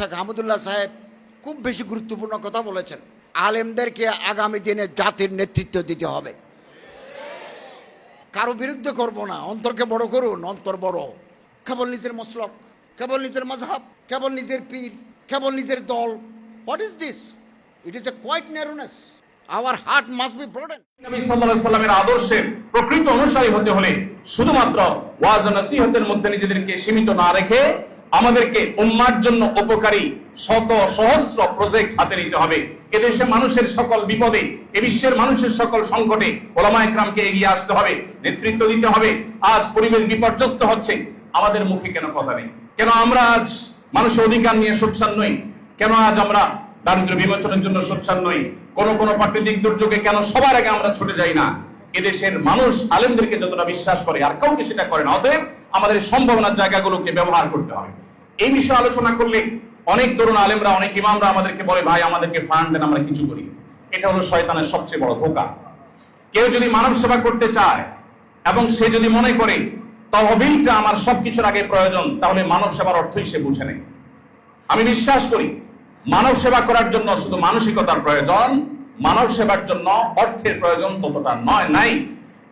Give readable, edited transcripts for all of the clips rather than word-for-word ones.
শেখ হামিদুল্লাহ সাহেব খুব বেশি গুরুত্বপূর্ণ কথা বলেছেন। আলেমদেরকে আগামী দিনে জাতির নেতৃত্ব দিতে হবে। কারো বিরুদ্ধে করব না, অন্তরকে বড় করুন, অন্তর বড়। কেবল নিজের মসলক, কেবল নিজের মাযহাব, কেবল নিজের পীর, কেবল নিজের দল। What is this? It is a quite narrowness. Our heart must be broaden. নবী সাল্লাল্লাহু আলাইহি সাল্লামের আদর্শের প্রকৃত অনুসারী হতে হলে শুধুমাত্র ওয়াজ ও নসিহতের মধ্যে নিজেদেরকে সীমিত না রেখে আমাদেরকে উম্মাহর জন্য উপকারী শত সহস্র প্রজেক্ট হাতে নিতে হবে। এদেশে মানুষের সকল বিপদে, এ বিশ্বের মানুষের সকল সংকটে ওলামা ইকরামকে এগিয়ে আসতে হবে, নেতৃত্ব দিতে হবে। আজ পরিবেশ বিপর্যস্ত হচ্ছে, আমাদের মুখে কেন কথা নেই? কেন আমরা আজ মানুষের অধিকার নিয়ে সোচ্চার নই? কেন আজ আমরা দারিদ্র্য বিমোচনের জন্য সোচ্চার নই? কোন প্রাকৃতিক দুর্যোগে কেন সবার আগে আমরা ছুটে যাই না? এদেশের মানুষ আলেমদেরকে যতটা বিশ্বাস করে আর কাউকে সেটা করে না। অতএব আমাদের সম্ভাবনার জায়গাগুলোকে ব্যবহার করতে হবে। এই বিষয়ে আলোচনা করলে অনেক তরুণ আলেমরা, অনেক ইমামরা আমাদেরকে বলে, ভাই আমাদেরকে ফান্ড দেন, আমরা কিছু করি। এটা হলো শয়তানের সবচেয়ে বড় ধোঁকা। কেউ যদি মানব সেবা করতে চায় এবং সে যদি মনে করে তহবিলটা আমার সবকিছুর আগে প্রয়োজন, তাহলে মানব সেবার অর্থই সে বুঝে নেই। আমি বিশ্বাস করি মানব সেবা করার জন্য শুধু মানসিকতার প্রয়োজন, মানব সেবার জন্য অর্থের প্রয়োজন ততটা নাই।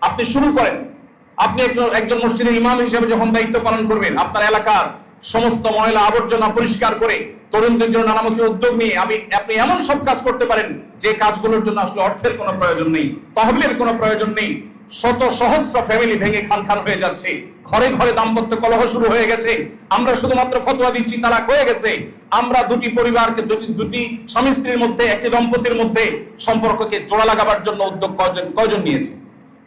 আপনি শুরু করেন। আপনি একজন মসজিদের ইমাম হিসেবে যখন দায়িত্ব পালন করবেন, আপনার এলাকার সমস্ত ময়লা আবর্জনা পরিষ্কার করে তরুণদের জন্য নানামুখী উদ্যোগ নিয়ে আপনি এমন সব কাজ করতে পারেন যে কাজগুলোর জন্য আসলে অর্থের কোনো প্রয়োজন নেই, তহবিলের কোনো প্রয়োজন নেই। শত সহস্র ফ্যামিলি ভেঙে খান হয়ে যাচ্ছে, ঘরে ঘরে দাম্পত্য কলহ শুরু হয়ে গেছে। আমরা শুধুমাত্র ফতোয়া দিচ্ছি, তালাক হয়ে গেছে। আমরা দুটি পরিবারকে, দুটি স্বামী স্ত্রীর মধ্যে, একটি দম্পতির মধ্যে সম্পর্ককে জোড়া লাগাবার জন্য উদ্যোগ কয়জন নিয়েছে?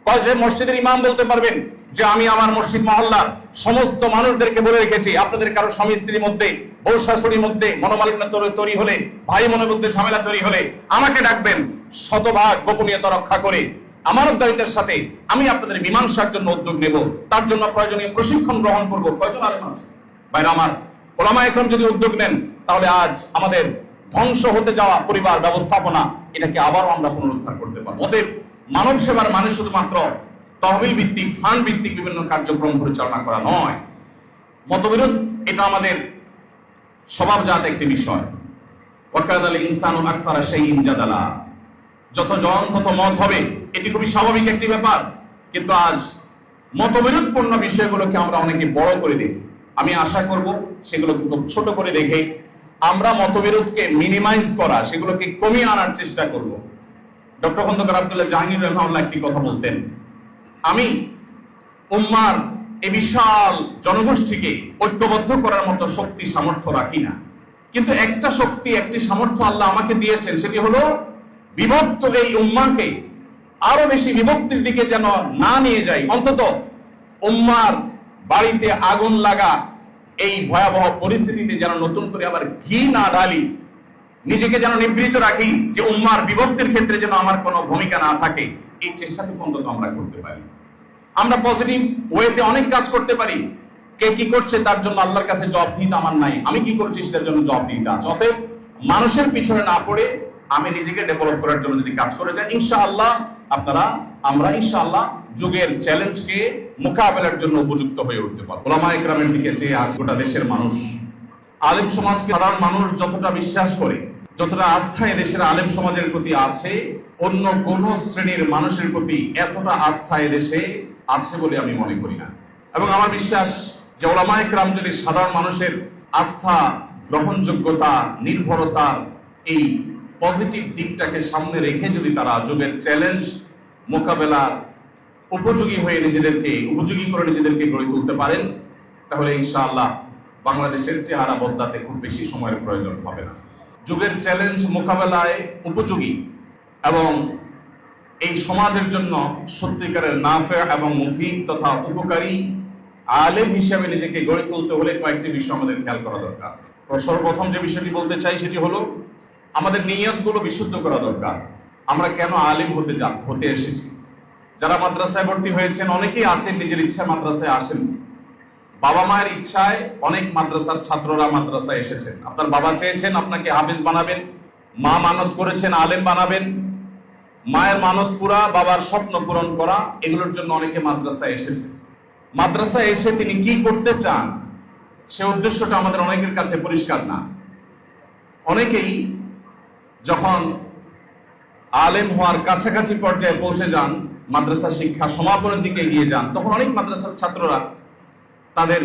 কয়জন মসজিদের ইমাম বলতে পারবেন যে আমি আমার মসজিদ মহল্লার সমস্ত মানুষদেরকে বলে রেখেছি, আপনাদের কারো স্বামী স্ত্রীর মধ্যে, বউ শাশুড়ির মধ্যে মনোমালিন্য তৈরি হলে, ভাই বোনের মধ্যে ঝামেলা তৈরি হলে আমাকে ডাকবেন। শতভাগ গোপনীয়তা রক্ষা করে আমানতদারিতার সাথে আমি আপনাদের মীমাংসার জন্য উদ্যোগ নেব, তার জন্য প্রয়োজনীয় প্রশিক্ষণ গ্রহণ করব। কয়জন আলেম আছে ভাইরা আমার? ওলামা ইকরাম যদি উদ্যোগ নেন, তাহলে আজ আমাদের ধ্বংস হতে যাওয়া পরিবার ব্যবস্থাপনা, এটাকে আবারও আমরা পুনরুদ্ধার করতে পারবো। অতএব মানব সেবার মানে শুধুমাত্র তহবিল ভিত্তিক, ফান্ড ভিত্তিক বিভিন্ন কার্যক্রম পরিচালনা করা নয়। মতবিরোধ এটা আমাদের স্বভাবজাত একটি বিষয়। ওয়াকানাল ইনসানু আকসারা শাইইন জাদালা। যত জন তত মত হবে, এটি খুবই স্বাভাবিক একটি ব্যাপার। কিন্তু আজ মতবিরোধপূর্ণ বিষয়গুলোকে আমরা অনেকে বড় করে দেখি। আমি আশা করব সেগুলোকে খুব ছোট করে দেখে আমরা মতবিরোধকে মিনিমাইজ করা, সেগুলোকে কমিয়ে আনার চেষ্টা করব। ডক্টর খন্দকার আব্দুল্লাহ জাহাঙ্গীর রাহমাহুল্লাহ একটি কথা বলতেন, আমি উম্মার এই বিশাল জনগোষ্ঠীকে ঐক্যবদ্ধ করার মতো শক্তি সামর্থ্য রাখি না, কিন্তু একটা শক্তি, একটি সামর্থ্য আল্লাহ আমাকে দিয়েছেন, সেটি হলো বিভক্ত এই উম্মাকে আরো বেশি বিভক্তির দিকে যেন না নিয়ে যাই। অন্তত উম্মার বাড়িতে আগুন লাগা এই ভয়াবহ পরিস্থিতিতে যেন নতুন করে আবার ঘি না ঢালি, নিজেকে যেন নিবৃত রাখি, যে উম্মার বিভক্তির ক্ষেত্রে যেন আমার কোনো ভূমিকা না থাকে। এই চেষ্টাটুকু অন্তত আমরা করতে পারি। আমরা পজিটিভ ওয়েতে অনেক কাজ করতে পারি। কে কি করছে তার জন্য আল্লাহর কাছে জবাবদিহিতা আমার নাই, আমি কি করছি সেটার জন্য জবাবদিহিতা আছে। অতএব মানুষের পিছনে না পড়ে আমি নিজেকে ডেভেলপ করার জন্য যদি কাজ করে যাই, ইনশাআল্লাহ আমরা ইনশাআল্লাহ যুগের চ্যালেঞ্জকে মোকাবেলার জন্য উপযুক্ত হয়ে উঠতে পারবো। ওলামা ইকরামের দিকে চেয়ে আজ গোটা দেশের মানুষ, আলেম সমাজকে সাধারণ মানুষ যতটা বিশ্বাস করে, যতটা আস্থা এদেশের আলেম সমাজের প্রতি আছে, অন্য কোন শ্রেণীর মানুষের প্রতি এতটা আস্থা এদেশে আছে বলে আমি মনে করি না। এবং আমার বিশ্বাস যে ওলামা ইকরাম যদি সাধারণ মানুষের আস্থা, গ্রহণযোগ্যতা, নির্ভরতার এই পজিটিভ দিকটাকে সামনে রেখে যদি তারা যুগের চ্যালেঞ্জ মোকাবেলার উপযোগী করে নিজেদেরকে গড়ে তুলতে পারেন, তাহলে ইনশাআল্লাহ বাংলাদেশের চেহারা বদলাতে খুব বেশি সময়ের প্রয়োজন হবে না। যুগের চ্যালেঞ্জ মোকাবেলায় উপযোগী এবং এই সমাজের জন্য সত্যিকারের নাফে এবং মুফিদ তথা উপকারী আলেম হিসেবে নিজেকে গড়ে তুলতে হলে কয়েকটি বিষয় আমাদের খেয়াল করা দরকার। সর্বপ্রথম যে বিষয়টি বলতে চাই সেটি হলো আমাদের নিয়তগুলো বিশুদ্ধ করা দরকার। আমরা কেন আলেম হতে এসেছি? যারা মাদ্রাসায় ভর্তি হয়েছেন, অনেকেই আছেন নিজের ইচ্ছায় মাদ্রাসায় আসেন, বাবা মায়ের ইচ্ছায় অনেক মাদ্রাসার ছাত্ররা মাদ্রাসায় এসেছেন। আপনার বাবা চেয়েছেন আপনাকে হাফেজ বানাবেন, মা মানত করেছেন আলেম বানাবেন। মায়ের মানত পুরা, বাবার স্বপ্ন পূরণ করা, এগুলোর জন্য অনেকে মাদ্রাসায় এসেছে। মাদ্রাসায় এসে তিনি কি করতে চান সে উদ্দেশ্যটা আমাদের অনেকের কাছে পরিষ্কার না। অনেকেই যখন আলেম হওয়ার কাছাকাছি পর্যায়ে পৌঁছে যান, মাদ্রাসা শিক্ষা সমাপনের দিকে এগিয়ে যান, তখন অনেক মাদ্রাসার ছাত্ররা তাদের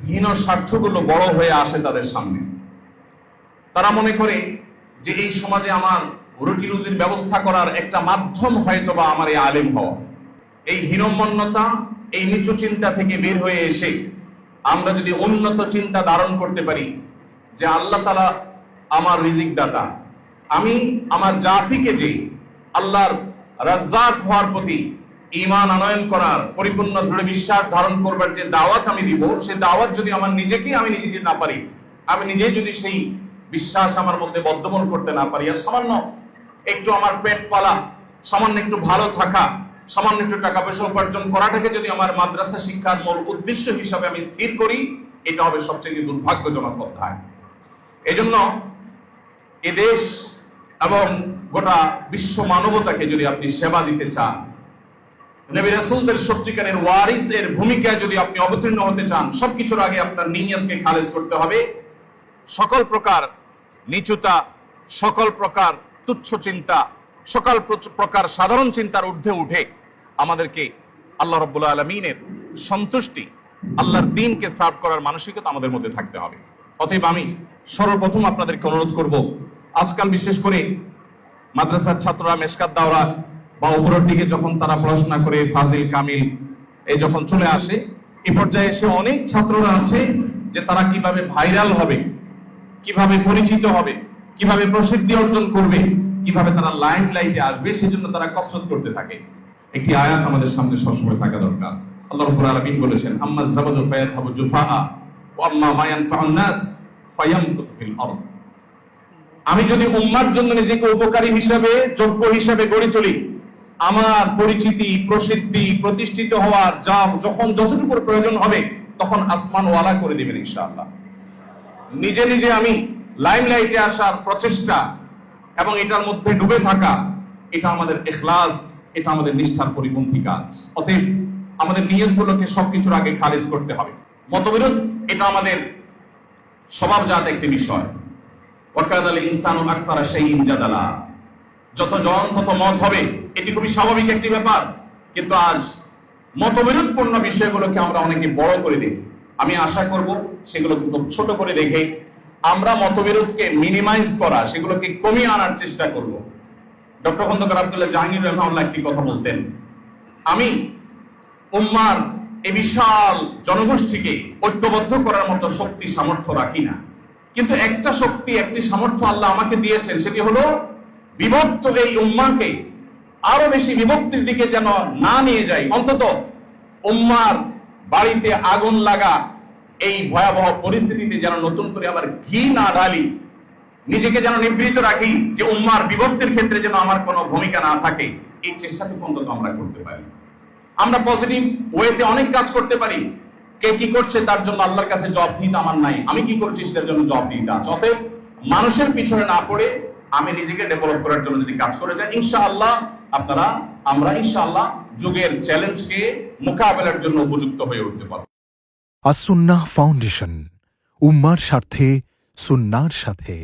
হীন স্বার্থগুলো বড় হয়ে আসে তাদের সামনে। তারা মনে করে যে এই সমাজে আমার রুটি রুজির ব্যবস্থা করার একটা মাধ্যম হয়তো বা আমার এই আলেম হওয়া। এই হীনমন্যতা, এই নিচু চিন্তা থেকে বের হয়ে এসে আমরা যদি উন্নত চিন্তা ধারণ করতে পারি যে আল্লাহ তাআলা আমার রিজিক দাতা, আমি আমার জাতিকে যে আল্লাহর রাজ্জাক হওয়ার প্রতি ঈমান আনয়ন করার, পরিপূর্ণ দৃঢ় বিশ্বাস ধারণ করবার যে দাওয়াত আমি দিব, সেই দাওয়াত যদি আমার নিজেকেই আমি নিজে দিতে না পারি, আমি নিজেই যদি সেই বিশ্বাস আমার মধ্যে বদ্ধমূল করতে না পারি, আর সামান্য একটু আমার পেট পালা, সামান্য একটু ভালো থাকা, সামান্য একটু টাকা পয়সা উপার্জন করাটাকে যদি আমার মাদ্রাসা শিক্ষার মূল উদ্দেশ্য হিসাবে আমি স্থির করি, এটা হবে সবচেয়ে দুর্ভাগ্যজনক অধ্যায়। এজন্য এদেশ এবং গোটা বিশ্ব মানবতাকে যদি আপনি সেবা দিতে চান, নবী রাসূলদের সত্যিকারের ওয়ারিসের ভূমিকায় যদি আপনি অবতীর্ণ হতে চান, সবকিছুর আগে আপনার নিয়তকে খালেজ করতে হবে। সকল প্রকার নিচুতা, সকল প্রকার তুচ্ছ চিন্তা, সকল প্রকার সাধারণ চিন্তার ঊর্ধ্বে উঠে আমাদেরকে আল্লাহ রাব্বুল আলামিনের সন্তুষ্টি, আল্লাহর দ্বীনকে সার্ভ করার মানসিকতা আমাদের মধ্যে থাকতে হবে। অতএব আমি সর্বপ্রথম আপনাদেরকে অনুরোধ করব, আজকাল বিশেষ করে মাদ্রাসার ছাত্ররা মেশকাত দাওরা বা উপরের দিকে যখন তারা পড়াশোনা করে ফাজিল কামিল এই যখন চলে আসে, এই পর্যায়ে এসে অনেক ছাত্ররা আছে যে তারা কিভাবে ভাইরাল হবে, কিভাবে পরিচিত হবে, কিভাবে প্রসিদ্ধি অর্জন করবে, কিভাবে তারা লাইমলাইটে আসবে, সেজন্য তারা কসরত করতে থাকে। একটি আয়াত আমাদের সামনে সবসময় থাকা দরকার। আল্লাহ রাব্বুল আলামিন বলেছেন, আম্মা যাবাদু ফায়াযহাবু জুফাআ ওয়া আম্মা মা ইয়ানফাউন নাস ফায়ামকুতু ফিল আরদ। আমি যদি উম্মার জন্য নিজেকে উপকারী হিসাবে, যোগ্য হিসাবে গড়ে তুলি, আমার পরিচিতি, প্রসিদ্ধি, প্রতিষ্ঠিত হওয়ার যখন যতটুকু প্রয়োজন হবে তখন আসমান ওয়ালা করে দিবেন ইনশাআল্লাহ। নিজে নিজে আমি লাইমলাইটে আসার প্রচেষ্টা এবং এটার মধ্যে ডুবে থাকা, এটা আমাদের ইখলাস, এটা আমাদের নিষ্ঠার পরিপন্থী কাজ। অতএব আমাদের নিয়তগুলোকে সবকিছুর আগে খারিজ করতে হবে। মতবিরোধ এটা আমাদের স্বভাবজাত একটি বিষয়। ওয়াকানাল ইনসানু আকসারা শাইইন জাদালা, যত জন তত মত হবে, এটি খুবই স্বাভাবিক একটি ব্যাপার। কিন্তু আজ মতবিরোধপূর্ণ বিষয়গুলোকে আমরা অনেকে বড় করে দেখি। আমি আশা করব সেগুলো খুব ছোট করে দেখে আমরা মতবিরোধকে মিনিমাইজ করা, সেগুলোকে কমিয়ে আনার চেষ্টা করব। ডক্টর খন্দকার আব্দুল্লাহ জাহাঙ্গীর রাহমাহুল্লাহ একটি কথা বলতেন, আমি উম্মার এই বিশাল জনগোষ্ঠীকে ঐক্যবদ্ধ করার মতো শক্তি সামর্থ্য রাখি না, কিন্তু একটা শক্তি, একটি সামর্থ্য আল্লাহ আমাকে দিয়েছেন, সেটি হলো বিভক্ত এই উম্মাকে আরো বেশি বিভক্তির দিকে যেন না নিয়ে যাই। অন্তত উম্মার বাড়িতে আগুন লাগা এই ভয়াবহ পরিস্থিতিতে যেন নতুন করে আবার ঘি না ঢালি, নিজেকে যেন নিবৃত রাখি, যে উম্মার বিভক্তির ক্ষেত্রে যেন আমার কোনো ভূমিকা না থাকে। এই চেষ্টাটুকু অন্তত আমরা করতে পারি। আমরা পজিটিভ ওয়েতে অনেক কাজ করতে পারি। কে কি করছে তার জন্য আল্লাহর কাছে জবাবদিহিতা আমার নাই, আমি কি করছি সেটার জন্য জবাবদিহিতা আছে। অতএব মানুষের পিছনে না পড়ে আমি নিজেকে ডেভেলপ করার জন্য যদি কাজ করে যাই, ইনশাআল্লাহ আমরা ইনশাআল্লাহ যুগের চ্যালেঞ্জকে মোকাবেলার জন্য উপযুক্ত হয়ে উঠতে পারব। আস-সুন্নাহ ফাউন্ডেশন, উম্মার স্বার্থে সুন্নাহর সাথে।